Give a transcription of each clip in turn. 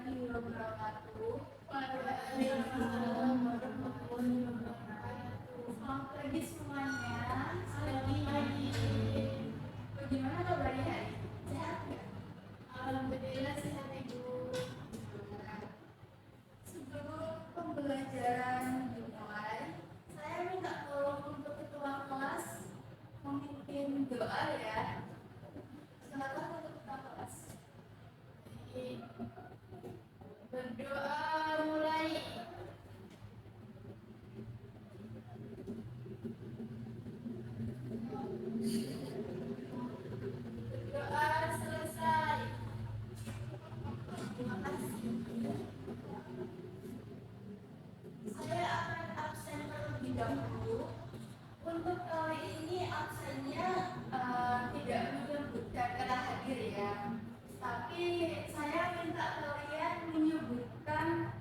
wabarakatuh. Waalaikumsalam warahmatullahi wabarakatuh. Selamat pagi semuanya. Selamat pagi. Bagaimana kabarnya hari ini? Sehat nggak? Alhamdulillah sehat Ibu. Sebelum pembelajaran dimulai, saya minta tolong untuk ketua kelas memimpin doa ya. Silakan untuk ketua kelas. Berdoa mulai. Berdoa selesai. Terima kasih. Saya akan absen terlebih dahulu. Untuk kali ini absennya tidak menyebutkan kata hadir ya. Tapi saya minta kalian menyebutkan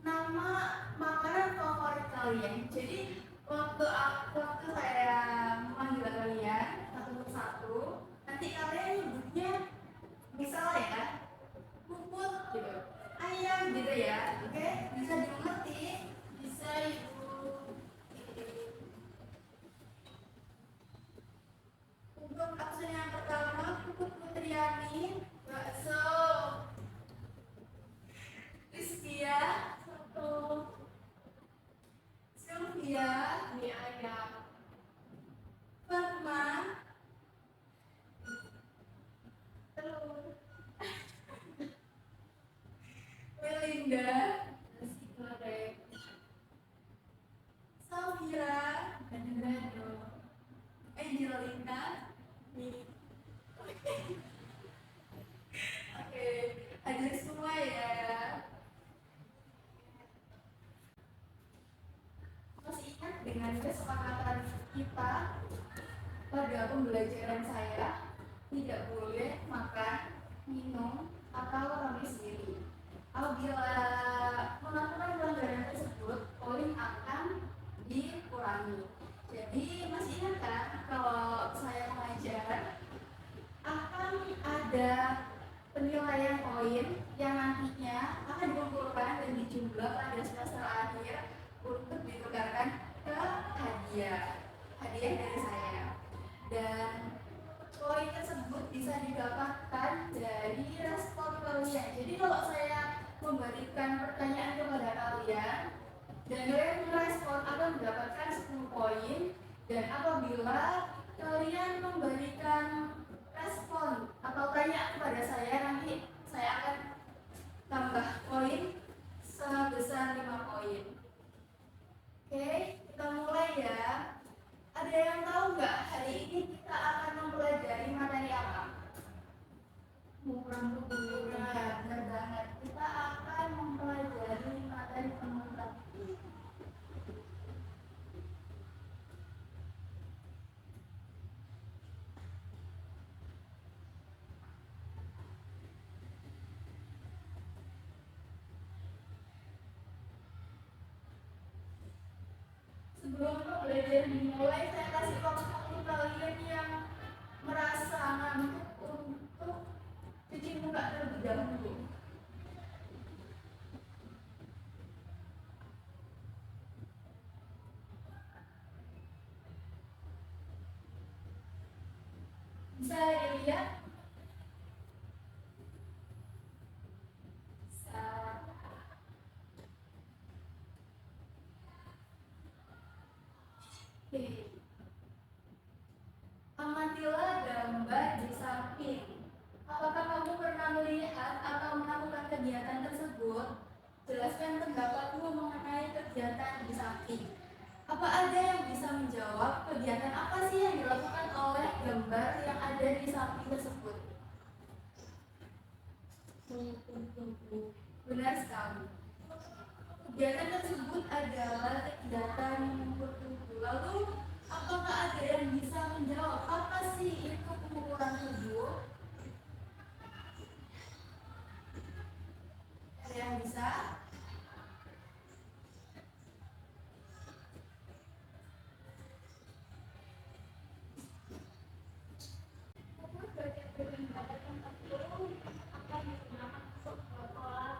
nama makanan favorit kalian. Jadi waktu saya memanggil kalian satu persatu, nanti kalian nyebutnya misal ya puput gitu, ayam gitu ya. Oke, bisa dimengerti? Bisa Ibu. Untuk absen yang pertama, Puput Putriani, Bakso. Rizkia, Soto. Sylvia, Mie ayam. Fatma, Telur. Melinda, Nasi goreng. Safira, Gado-gado. Angelina. Mie. Oke, hadir semua ya. Masih ingat dengan kesepakatan kita pada pembelajaran saya tidak boleh makan, minum, atau kami sendiri. Apabila melakukan pelanggaran tersebut, poin akan dikurangi. Jadi masih ingat kan kalau saya mengajar akan ada penilaian poin yang nantinya akan dikumpulkan dan dijumlah pada semester akhir untuk ditukarkan ke hadiah dari saya. Dan poin tersebut bisa didapatkan dari respon kalian. Jadi kalau saya memberikan pertanyaan kepada kalian dan kalian merespon akan mendapatkan 10 poin, dan apabila kalian memberikan respon atau tanya kepada saya, nanti saya akan tambah poin sebesar 5 poin. Oke, kita mulai ya. Ada yang tahu nggak hari ini kita akan mempelajari materi apa? Ukuran tubuh. Nah, benar banget. Kita akan mempelajari materi pengukuran tubuh. Sebelum belajar dimulai, saya kasih waktu untuk kalian yang merasa ngantuk untuk cuci muka terlebih dahulu. Bisa dilihat? Bisa. Oke. Amatilah gambar di samping. Apakah kamu pernah melihat atau melakukan kegiatan tersebut? Jelaskan pendapatmu mengenai kegiatan di samping. Apa ada yang bisa menjawab kegiatan apa sih yang dilakukan oleh gambar yang ada di samping tersebut? Mengukur tubuh. Benar sekali. Kegiatan tersebut adalah kegiatan mengukur tubuh. Lalu, apakah ada yang bisa menjawab apa sih itu pengukuran tubuh? Ada yang bisa? Bagian-bagian pada tempat itu akan digunakan untuk pola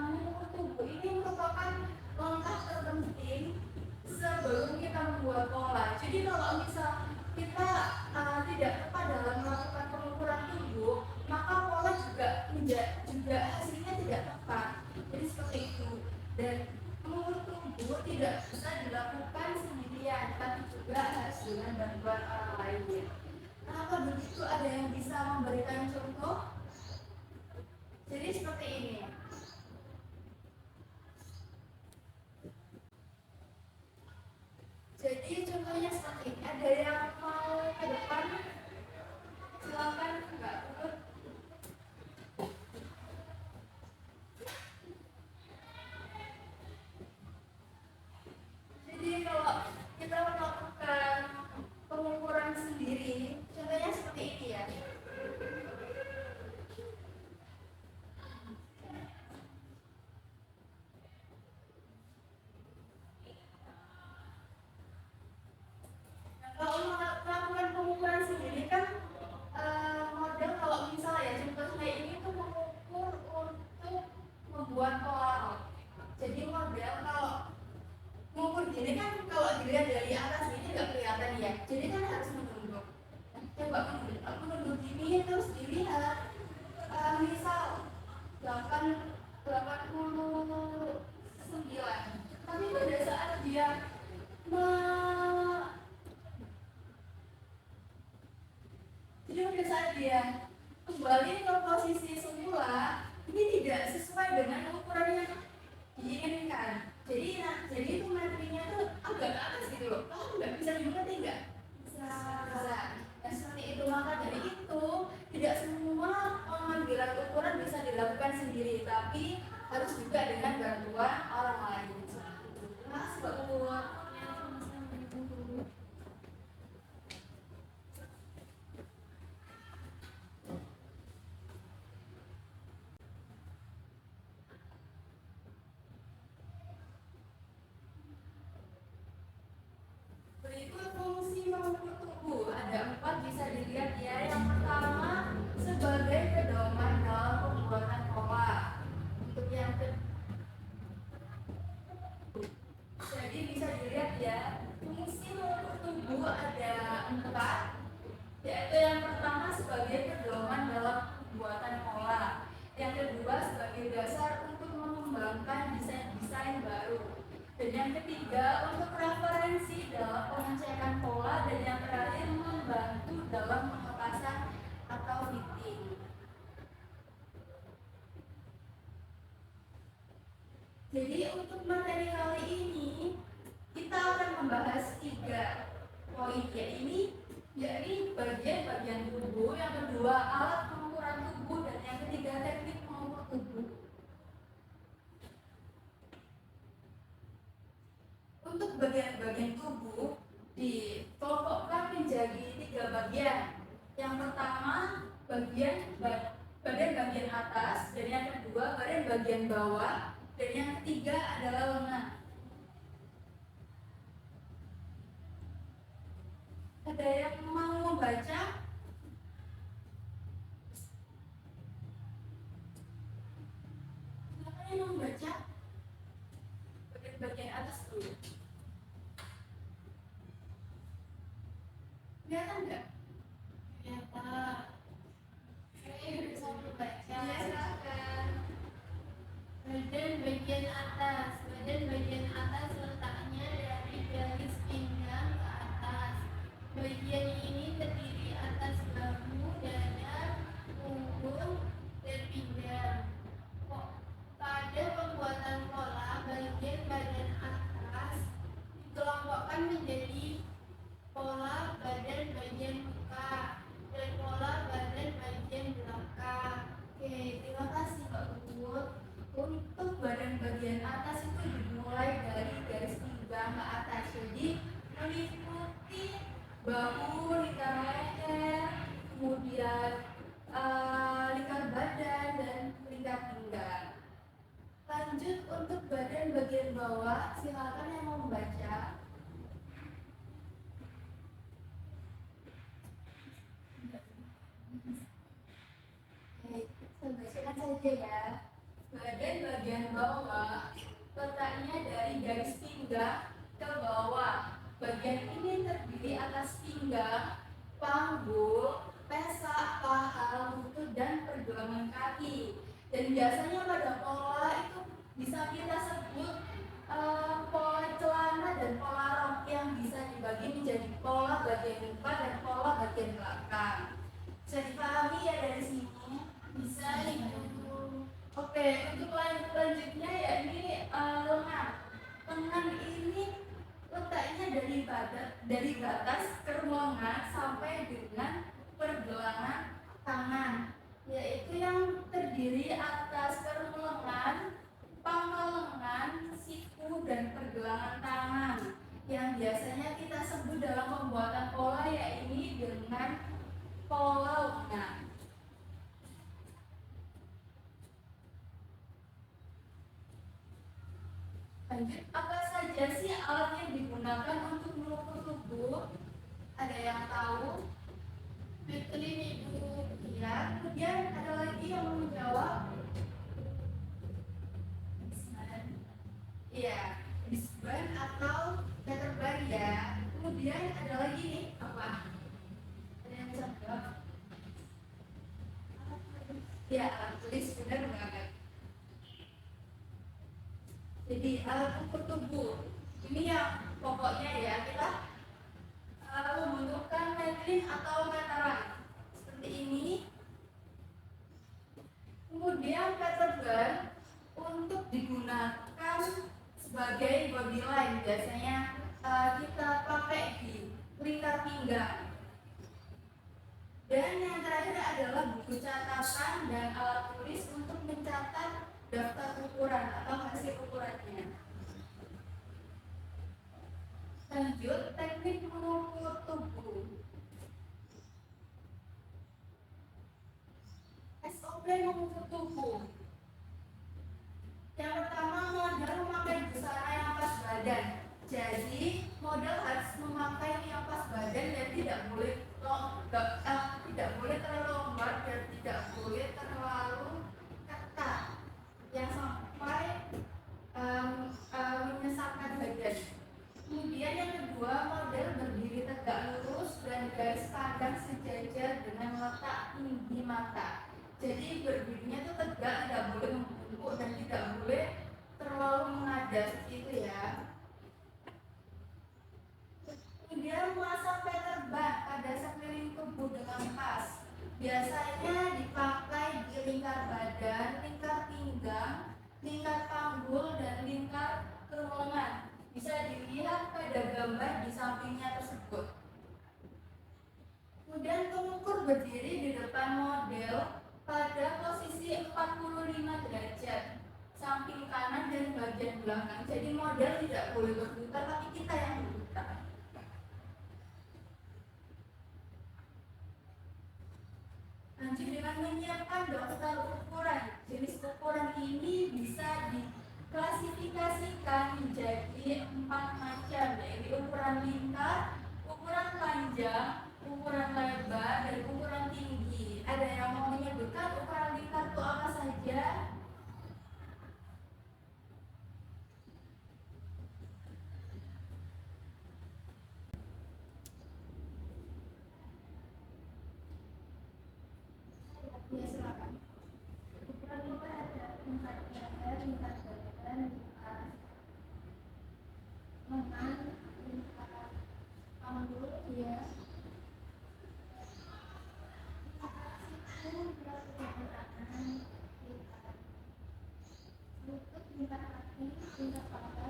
mengukur tubuh ini merupakan langkah terpenting sebelum kita membuat pola. Jadi kalau misal kita tidak tepat dalam melakukan pengukuran tubuh, maka pola juga hasilnya tidak tepat. Jadi seperti itu. Dan mengukur tubuh tidak bisa dilakukan sendirian, tapi juga harus dengan bantuan orang lain. Kenapa begitu? Ada yang bisa memberikan contoh? Jadi seperti ini. Jadi contohnya seperti ini. Ada yang mau ke depan? Silakan, Mbak Putut. Jadi kalau kita melakukan pengukuran sendiri, contohnya seperti ini ya. Kalau melakukan pengukuran sendiri kan model kalau misalnya contoh kayak ini tuh mengukur untuk membuat pola. Jadi model kalau mengukur gini kan kalau dilihat dari atas ini nggak kelihatan ya. Jadi kan harus menunduk. Coba menunduk gini terus dilihat. Misal 89. Tapi pada saat dia jadi pada saat dia kembali ke posisi semula, ini tidak sesuai dengan ukuran yang diinginkan. Jadi itu metrinya tuh agak ke atas gitu loh. Nggak bisa dimengerti nggak? Bisa. Nah seperti itu, maka dari itu tidak semua pengambilan ukuran bisa dilakukan sendiri, tapi harus juga dengan bantuan orang lain. Mas, Mbak Pur. Berikut fungsi mengukur tubuh. Ada 4 bisa dilihat ya. Yang pertama sebagai pedoman dalam pembuatan pola. Untuk yang jadi bisa dilihat ya. Fungsi mengukur tubuh ada 4, yaitu yang pertama sebagai pedoman dalam pembuatan pola. Yang kedua sebagai dasar untuk mengembangkan desain-desain baru. Dan yang ketiga untuk referensi dalam pengecekan pola, dan yang terakhir membantu dalam pengetasan atau fitting. Jadi untuk materi kali ini kita akan membahas 3 poin, yakni bagian-bagian tubuh, yang kedua alat pengukuran tubuh, dan yang ketiga teknik mengukur tubuh. Untuk bagian-bagian tubuh dikelompokkan menjadi 3 bagian. Yang pertama badan bagian atas, dan yang kedua badan bagian bawah, dan yang ketiga adalah lengan. Ada yang mau membaca? Siapa yang mau membaca? Bagian atas dulu. Kelihatan nggak? Kelihatan. Saya bisa membaca. Ya, silakan. Badan bagian atas letaknya dari garis pinggang ke atas. Bagian ini terdiri atas bahu, dada, punggung, dan pinggang. Pada pembuatan pola, bagian badan atas dikelompokkan menjadi pola badan bagian muka dan pola badan bagian belakang. Oke, terima kasih Mbak Puput. Untuk badan bagian atas itu dimulai dari garis pinggang ke atas. Jadi meliputi bahu, lingkar leher, kemudian lingkar badan dan lingkar pinggang. Lanjut untuk badan bagian bawah, silakan yang mau membaca. Oke, saja ya. Bagian bawah letaknya dari garis pinggang ke bawah. Bagian ini terdiri atas pinggang, panggul, pesak, paha, lutut, dan pergelangan kaki. Dan biasanya pada pola itu bisa kita sebut pola celana dan pola rok yang bisa dibagi menjadi pola bagian depan dan pola bagian belakang. Bisa dipahami ya dari sini? Bisa Ibu. Oke, untuk lanjutnya ya ini lengan. Lengan ini letaknya dari batas kerongkongan sampai dengan pergelangan tangan, yaitu yang terdiri atas kerongkongan, pangkal lengan, siku, dan pergelangan tangan. Yang biasanya kita sebut dalam pembuatan pola yaitu dengan pola lengan. Lanjut, apa saja sih alat yang digunakan untuk mengukur tubuh? Ada yang tahu? Betul ini Ibu. Ya, kemudian ada lagi yang mau menjawab? Iya, disban atau meter bar ya. Kemudian ada lagi nih, apa? Ada yang bisa menjawab? Ya, alat tulis, benar banget. Jadi alat ukur tubuh ini yang pokoknya ya kita membutuhkan metrik atau meteran seperti ini. Kemudian meter bar untuk digunakan sebagai body line, biasanya kita pakai di lingkar pinggang. Dan yang terakhir adalah buku catatan dan alat tulis untuk mencatat daftar ukuran atau hasil ukurannya. Lanjut, teknik mengukur tubuh. SOP mengukur tubuh. Yang pertama, model memakai busana yang pas badan. Jadi, model harus memakai yang pas badan dan tidak boleh terlalu longgar dan tidak boleh terlalu ketat yang sampai menyesatkan badan. Kemudian yang kedua, model berdiri tegak lurus dan garis pandang sejajar dengan letak tinggi mata. Jadi berdirinya itu tegak, tidak boleh membungkuk dan tidak boleh terlalu menghadap seperti itu ya. Kemudian memasang meter bar pada sekeliling tubuh dengan pas. Biasanya dipakai di lingkar badan, lingkar pinggang, lingkar panggul, dan lingkar kerongkongan. Bisa dilihat pada gambar di sampingnya tersebut. Kemudian pengukur berdiri di depan model pada posisi 45 derajat, samping kanan dan bagian belakang. Jadi model tidak boleh berputar, tapi kita yang berputar. Lanjut dengan menyiapkan daftar ukuran. Jenis ukuran ini bisa diklasifikasikan menjadi 4 macam, yaitu ukuran lingkar, ukuran panjang, ukuran lebar, dan ukuran tinggi. Ada yang mau menyebutkan ukuran lingkar itu apa saja? Ya, silakan. Ukuran lingkar ada lingkar dada, lingkar badan, lingkar lengan, lingkar panggul, ya. Siku, berat tangan, lingkar lutut, lingkar kaki, lingkar paha.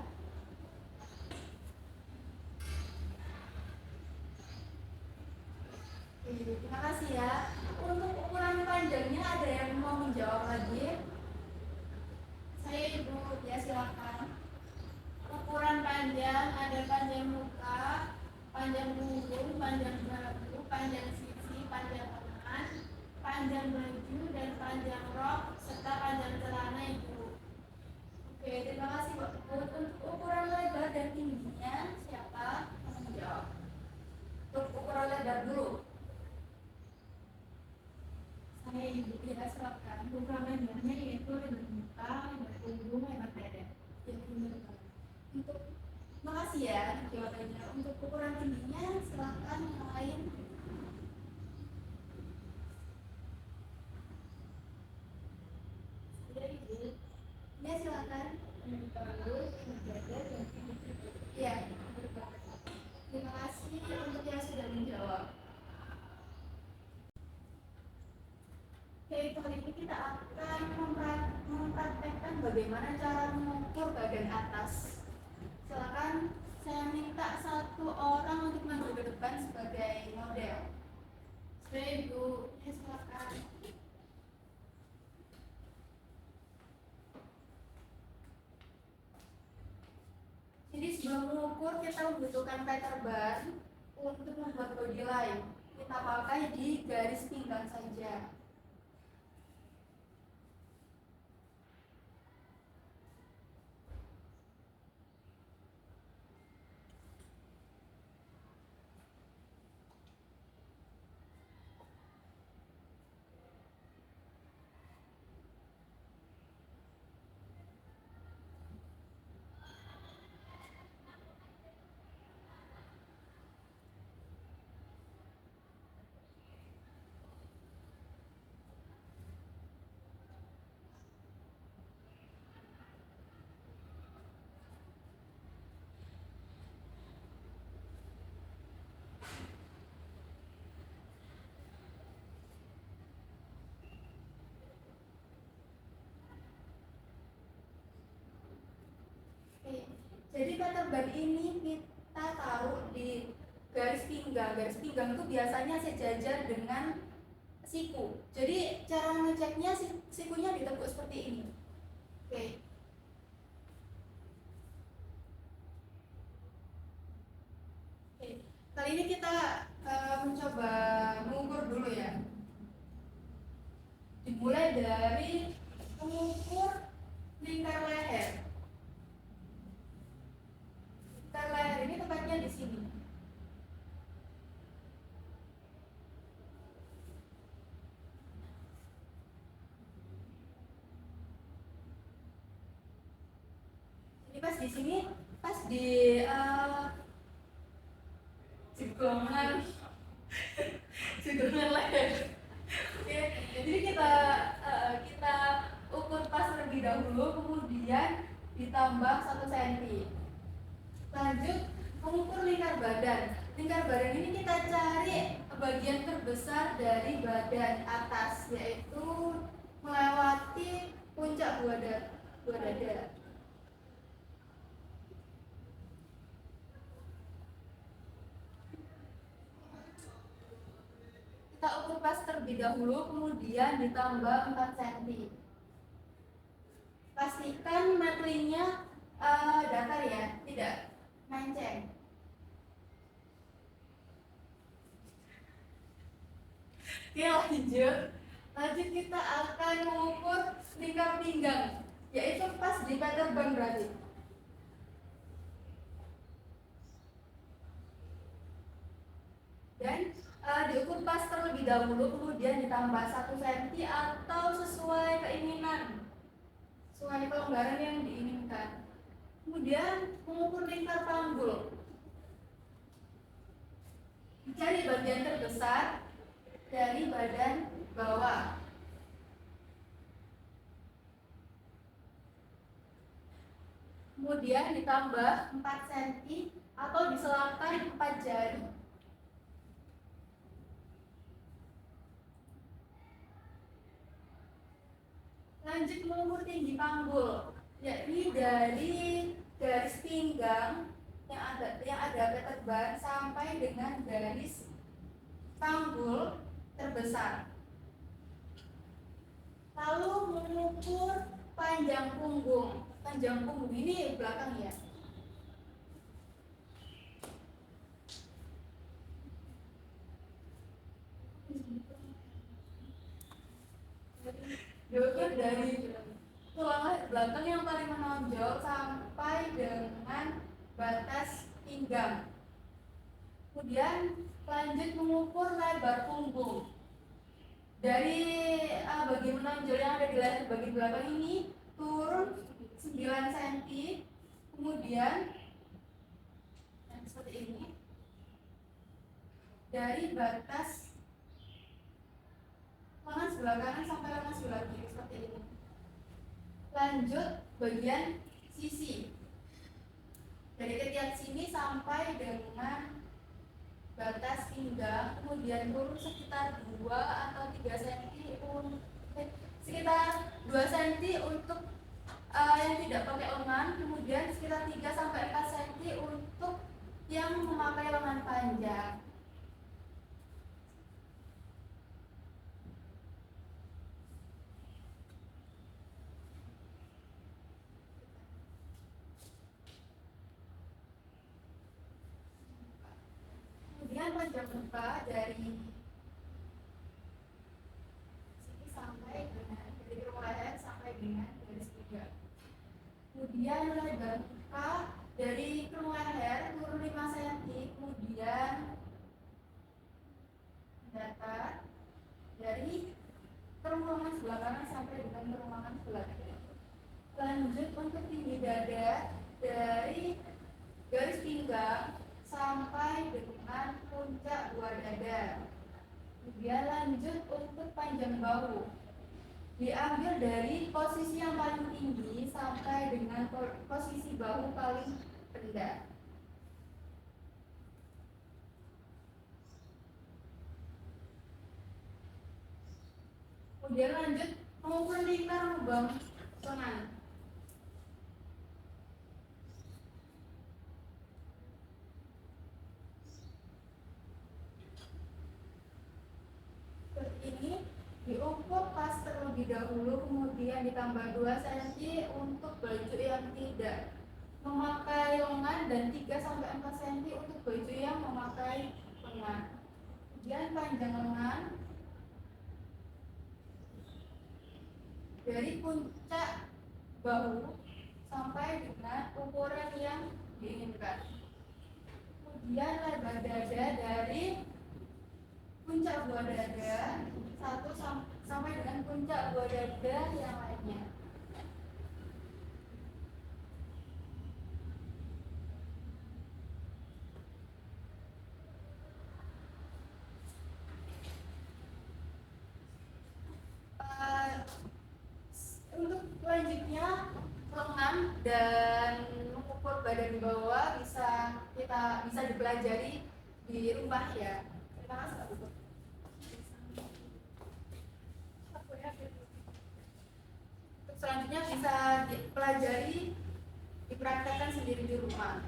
Terima kasih ya. Untuk ukuran panjangnya ada yang mau menjawab lagi? Saya Ibu. Ya, silakan. Ukuran panjang ada panjang muka, panjang punggung, panjang bahu, panjang sisi, panjang lengan, panjang baju, dan panjang rok, serta panjang celana Ibu. Oke, terima kasih Pak. Untuk ukuran lebar dan tingginya siapa yang menjawab? Untuk ukuran lebar dulu. Saya Ibu. Ya, silakan. Ukuran lebarnya kan jawabannya. Untuk ukuran tingginya silahkan yang lain. Ya silahkan. Iya. Terima kasih untuk yang sudah menjawab. Oke, kali ini kita akan mempraktekkan bagaimana cara mengukur bagian atas. Silakan saya minta satu orang untuk maju ke depan sebagai model. Ibu, ya silakan. Jadi sebelum mengukur kita membutuhkan pattern bar untuk membuat body line. Kita pakai di garis pinggang saja. Jadi pattern bar ini kita taruh di garis pinggang. Garis pinggang itu biasanya sejajar dengan siku. Jadi cara ngeceknya sikunya ditekuk seperti ini. Oke. Oke. Kali ini kita mencoba mengukur dulu ya. Dimulai dari mengukur lingkar leher. Lingkar leher ini tepatnya di sini. Jadi pas di sini, pas di sigongan leher. Oke, jadi kita ukur pas terlebih dahulu, kemudian ditambah 1 cm. Lanjut mengukur lingkar badan. Lingkar badan ini kita cari bagian terbesar dari badan atas, yaitu melewati puncak buah dada. Kita ukur pas terlebih dahulu, kemudian ditambah 4 cm. Pastikan metlingnya datar ya, tidak menceng. Oke, lanjut kita akan mengukur lingkar pinggang, yaitu pas di pattern bar berarti. Dan diukur pas terlebih dahulu, kemudian ditambah 1 cm atau sesuai keinginan, sesuai pelonggaran yang diinginkan. Kemudian mengukur lingkar panggul. Cari bagian terbesar dari badan bawah. Kemudian ditambah 4 cm atau diselangkan 4 jari. Lanjut mengukur tinggi panggul, yakni dari garis pinggang yang ada pattern bar sampai dengan garis panggul terbesar. Lalu mengukur panjang punggung. Panjang punggung ini belakang ya. Diukur dari tulang leher belakang yang paling menonjol sampai dengan batas pinggang. Kemudian lanjut mengukur lebar punggung. Dari bagian menonjol yang ada di leher bagian belakang ini turun 9 cm. Kemudian dari batas lengan sebelah kanan sampai lengan sebelah kiri seperti ini. Lanjut bagian sisi, dari ketiak sini sampai dengan batas pinggang, kemudian turun sekitar 2 atau 3 cm sekitar 2 cm untuk yang tidak pakai lengan, kemudian sekitar 3 sampai 4 cm untuk yang memakai lengan panjang. Kemudian panjang muka dari sini sampai dengan dari leher sampai dengan garis tiga. Kemudian lebar muka dari leher turun 5 cm, kemudian datar dari kerongkongan sebelah kanan sampai dengan kerongkongan sebelah kiri. Lanjut untuk tinggi dada dari garis pinggang sampai dengan puncak buah dada. Kemudian lanjut untuk panjang bahu, diambil dari posisi yang paling tinggi sampai dengan posisi bahu paling rendah. Kemudian lanjut mengukur lingkar lubang lengan. Ini diukur pas terlebih dahulu, kemudian ditambah 2 cm untuk baju yang tidak memakai lengan dan 3-4 cm untuk baju yang memakai lengan. Kemudian panjang lengan dari puncak bahu sampai dengan ukuran yang diinginkan. Kemudian lebar dada dari puncak buah dada 1 sampai dengan puncak buah dada yang lainnya. Untuk selanjutnya lengan dan mengukur badan bawah bisa dipelajari di rumah ya. Terima kasih. Untuk selanjutnya bisa dipelajari, dipraktekkan sendiri di rumah.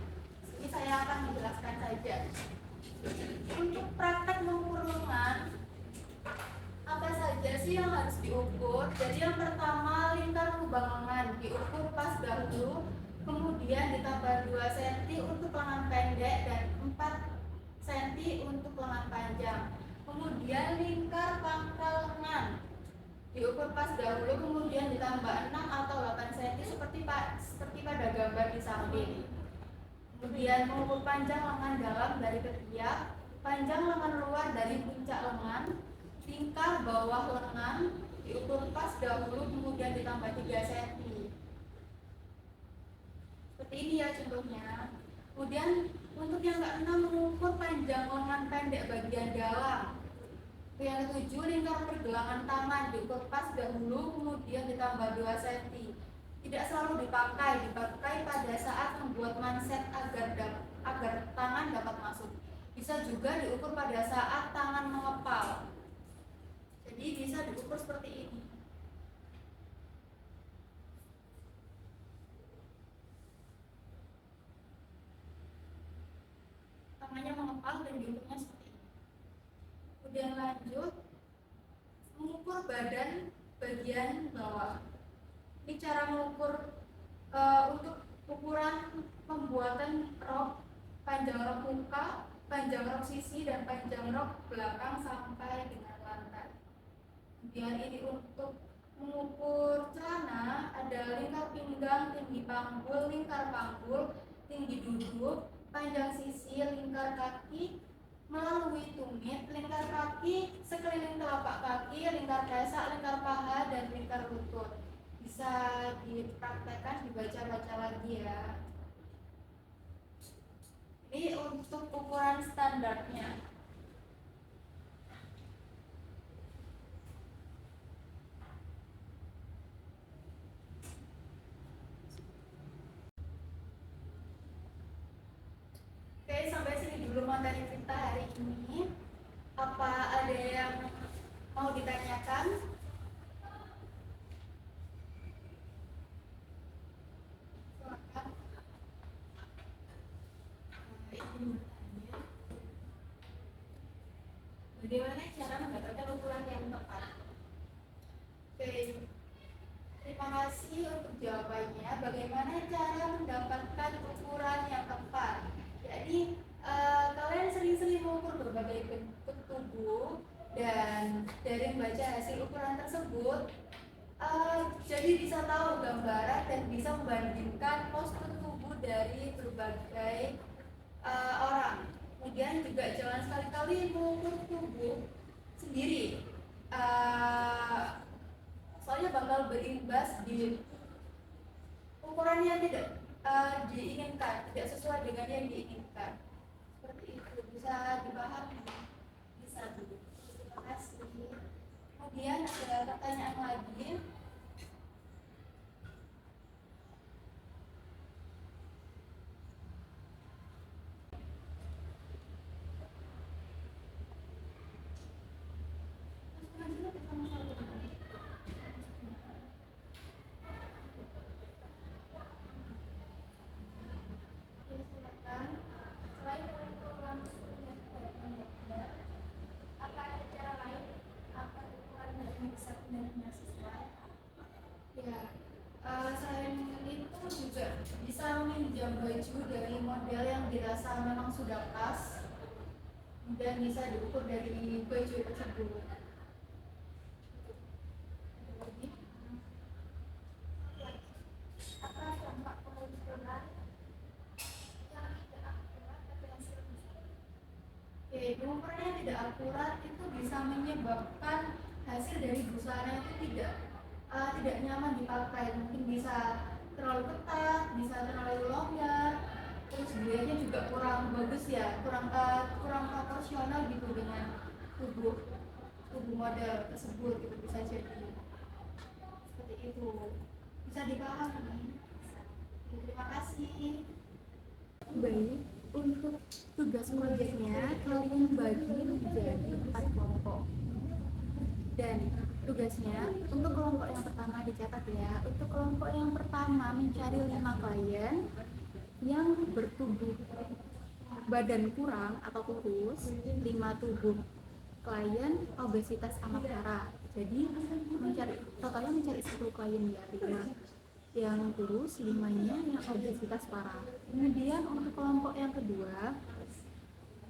Ini saya akan menjelaskan saja. Untuk praktek mengukur lengan, apa saja sih yang harus diukur? Jadi yang pertama, lingkar lubang lengan diukur pas dahulu, kemudian ditambah 2 cm untuk lengan pendek dan 4 cm untuk lengan panjang. Kemudian lingkar pangkal lengan diukur pas dahulu, kemudian ditambah 6 atau 8 cm seperti pada gambar di samping. Kemudian mengukur panjang lengan dalam dari ketiak, panjang lengan luar dari puncak lengan, lingkar bawah lengan diukur pas dahulu, kemudian ditambah 3 cm. Seperti ini ya contohnya. Kemudian untuk yang keenam, mengukur panjang lengan pendek bagian dalam. Yang ketujuh, lingkar pergelangan tangan diukur pas dahulu, kemudian ditambah 2 cm. Tidak selalu dipakai pada saat membuat manset agar tangan dapat masuk. Bisa juga diukur pada saat tangan mengepal. Jadi bisa diukur seperti ini. Tangannya mengepal dan diukurnya seperti ini. Kemudian lanjut mengukur badan bagian bawah. Ini cara mengukur untuk ukuran pembuatan rok, panjang rok muka, panjang rok sisi, dan panjang rok belakang sampai dengan lantai. Kemudian ini untuk mengukur celana, ada lingkar pinggang, tinggi panggul, lingkar panggul, tinggi duduk, panjang sisi, lingkar kaki melalui tumit, lingkar kaki sekeliling telapak kaki, lingkar kesak, lingkar paha, dan lingkar lutut. Bisa dipraktekkan, dibaca-baca lagi ya. Ini untuk ukuran standarnya. materi kita hari ini. Apa ada yang mau ditanyakan? Silakan. Ingin bertanya, bagaimana cara mendapatkan ukuran yang tepat? Oke, terima kasih untuk jawabannya. Bagaimana cara mendapatkan ukuran yang tepat? Jadi kalian sering-sering mengukur berbagai bentuk tubuh, dan dari membaca hasil ukuran tersebut, jadi bisa tahu gambaran dan bisa membandingkan postur tubuh dari berbagai orang. Kemudian juga jangan sekali-kali mengukur tubuh sendiri. Soalnya bakal berimbas di ukuran yang tidak diinginkan, tidak sesuai dengan yang diinginkan. Seperti itu, bisa dipahami? Bisa, Bu. Terima kasih. Kemudian ada pertanyaan lagi. Selain untuk langsung apa ada cara lain apa ukuran yang bisa benar-benar sesuai? Ya, selain itu juga bisa meminjam baju dari model yang dirasa memang sudah pas dan bisa diukur dari baju tersebut. Apa dampak pengukuran yang tidak akurat pada hasil busana? Oke, pengukuran yang tidak akurat itu bisa menyebabkan hasil dari busana itu tidak nyaman dipakai. Mungkin bisa terlalu ketat, bisa terlalu longgar, terus gayanya juga kurang bagus ya, kurang proporsional gitu dengan tubuh model tersebut, gitu bisa jadi seperti itu. Bisa dipahami? Terima kasih. Baik, untuk tugas proyeknya kalian bagi menjadi 4 kelompok. Dan tugasnya untuk kelompok yang pertama dicatat ya. Untuk kelompok yang pertama mencari 5 klien yang bertubuh badan kurang atau kurus, 5 tubuh klien obesitas amat parah. Jadi totalnya mencari 1 klien ya, yang kurus, 5-nya yang obesitas parah. Kemudian untuk kelompok yang kedua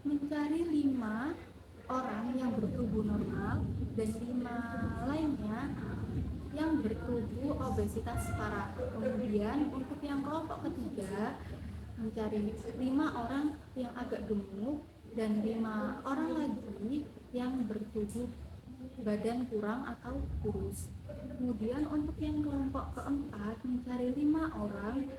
mencari 5 orang yang bertubuh normal dan 5 lainnya yang bertubuh obesitas parah. Kemudian untuk yang kelompok ketiga mencari 5 orang yang agak gemuk dan 5 orang lagi yang bertubuh badan kurang atau kurus. Kemudian untuk yang kelompok keempat mencari 5 orang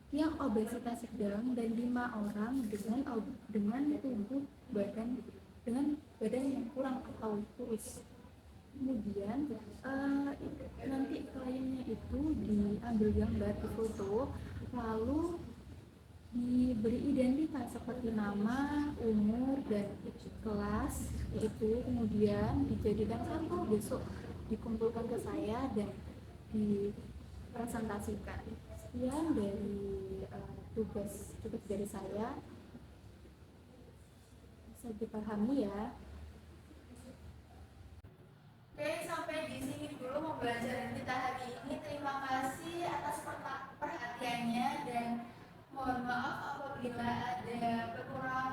yang obesitas sedang dan 5 orang dengan tubuh badan yang kurang atau kurus. Kemudian nanti kliennya itu diambil gambar, difoto, lalu diberi identitas seperti nama, umur, dan kelas itu. Kemudian dijadikan satu, besok dikumpulkan ke saya dan dipresentasikan. Sekian dari tugas dari saya, bisa dipahami ya. Oke, sampai di sini dulu pembelajaran kita hari ini. Terima kasih atas perhatiannya dan mohon maaf apabila ada kekurangan